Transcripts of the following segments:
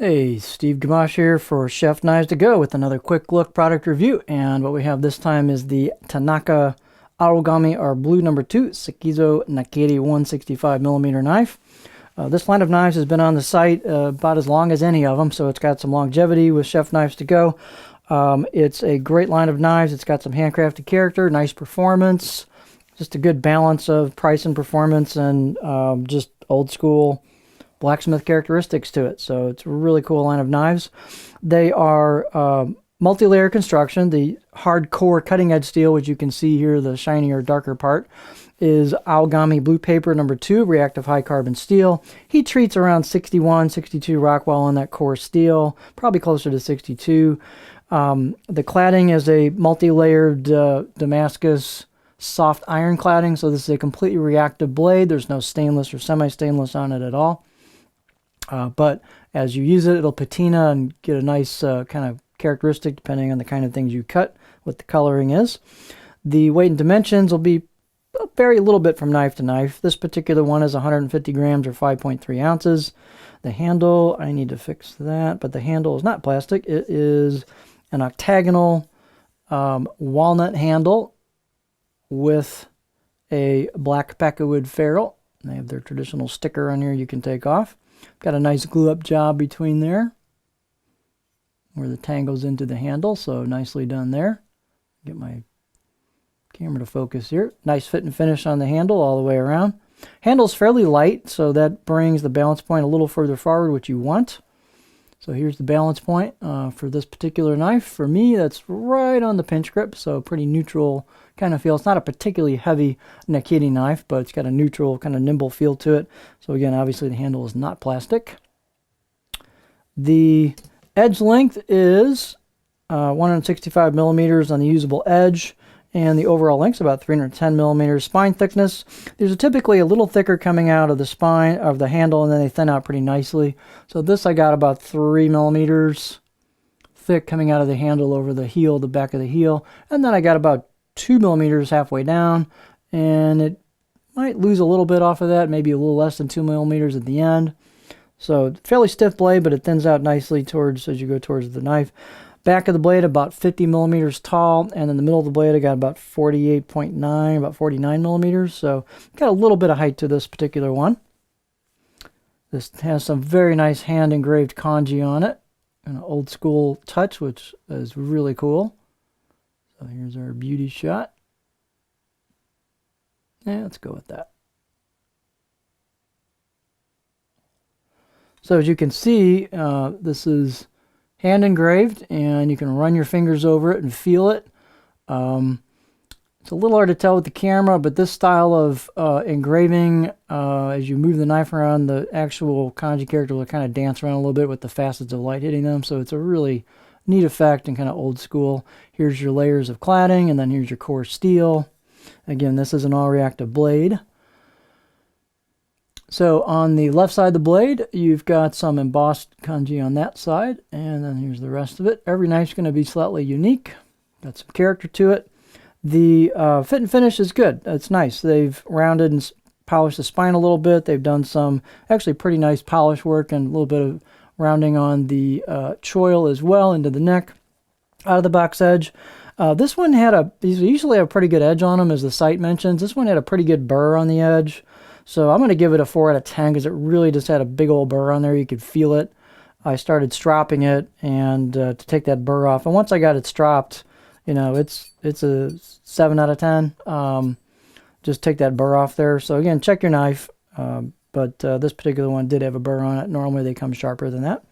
Hey, Steve Gamache here for Chef Knives to Go with another quick look product review. And what we have this time is the Tanaka Origami or Blue number 2 Sekiso Nakiri 165mm knife. This line of knives has been on the site about as long as any of them, so it's got some longevity with Chef Knives to Go. It's a great line of knives. It's got some handcrafted character, nice performance, just a good balance of price and performance, and just old school blacksmith characteristics to it. So it's a really cool line of knives. They are multi-layer construction. The hardcore cutting edge steel, which you can see here, the shinier darker part, is Origami Blue Paper number 2 reactive high carbon steel. Heat treats around 61, 62 Rockwell on that core steel, probably closer to 62. The cladding is a multi-layered Damascus soft iron cladding, so this is a completely reactive blade. There's no stainless or semi-stainless on it at all. But as you use it, it'll patina and get a nice kind of characteristic depending on the kind of things you cut, what the coloring is. The weight and dimensions will be vary a little bit from knife to knife. This particular one is 150 grams or 5.3 ounces. The handle, I need to fix that, but the handle is not plastic. It is an octagonal walnut handle with a black peckerwood ferrule. They have their traditional sticker on here you can take off. Got a nice glue up job between there where the tang goes into the handle, so nicely done there. Get my camera to focus here. Nice fit and finish on the handle all the way around. Handle's fairly light, so that brings the balance point a little further forward, which you want. So here's the balance point for this particular knife. For me, that's right on the pinch grip, so pretty neutral kind of feel. It's not a particularly heavy Nakiri knife, but it's got a neutral, kind of nimble feel to it. So again, obviously the handle is not plastic. The edge length is 165 millimeters on the usable edge, and the overall length is about 310 millimeters. Spine thickness, these are typically a little thicker coming out of the spine of the handle, and then they thin out pretty nicely. So this I got about 3 millimeters thick coming out of the handle over the heel, the back of the heel, and then I got about 2 millimeters halfway down, and it might lose a little bit off of that, maybe a little less than 2 millimeters at the end. So fairly stiff blade, but it thins out nicely towards as you go towards the knife. Back of the blade about 50 millimeters tall, and in the middle of the blade I got about 48.9, about 49 millimeters. So got a little bit of height to this particular one. This has some very nice hand engraved kanji on it, an old school touch, which is really cool. So here's our beauty shot. Yeah, let's go with that. So as you can see, this is hand engraved, and you can run your fingers over it and feel it. It's a little hard to tell with the camera, but this style of engraving, as you move the knife around, the actual kanji character will kind of dance around a little bit with the facets of light hitting them. So it's a really neat effect and kind of old school. Here's your layers of cladding, and then here's your core steel. Again, this is an all reactive blade. So on the left side of the blade, you've got some embossed kanji on that side, and then here's the rest of it. Every knife's going to be slightly unique. Got some character to it. The fit and finish is good. It's nice. They've rounded and polished the spine a little bit. They've done some actually pretty nice polish work and a little bit of rounding on the choil as well into the neck. Out of the box edge. This one had these usually have a pretty good edge on them, as the site mentions. This one had a pretty good burr on the edge. So I'm going to give it a 4 out of 10 because it really just had a big old burr on there. You could feel it. I started stropping it and to take that burr off. And once I got it stropped, you know, it's a 7 out of 10. Just take that burr off there. So again, check your knife. But this particular one did have a burr on it. Normally they come sharper than that.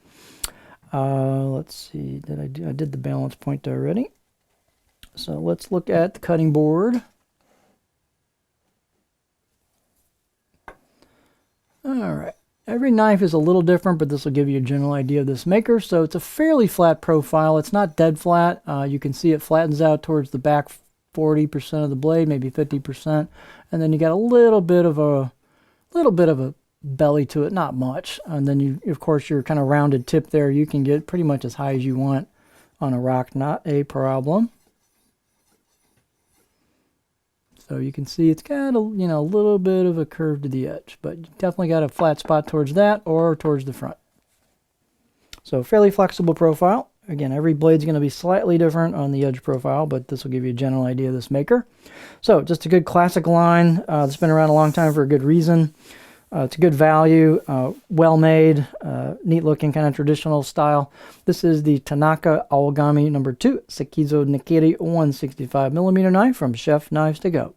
Let's see. I did the balance point already. So let's look at the cutting board. All right. Every knife is a little different, but this will give you a general idea of this maker. So it's a fairly flat profile. It's not dead flat. You can see it flattens out towards the back 40% of the blade, maybe 50%, and then you got a little bit of a belly to it, not much. And then you, of course, your kind of rounded tip there. You can get pretty much as high as you want on a rock, not a problem. So you can see it's got a little bit of a curve to the edge, but you definitely got a flat spot towards that or towards the front. So fairly flexible profile. Again, every blade's going to be slightly different on the edge profile, but this will give you a general idea of this maker. So just a good classic line that's been around a long time for a good reason. It's a good value, well made, neat looking, kind of traditional style. This is the Tanaka Aogami No. 2 Sekiso Nakiri 165mm knife from Chef Knives to Go.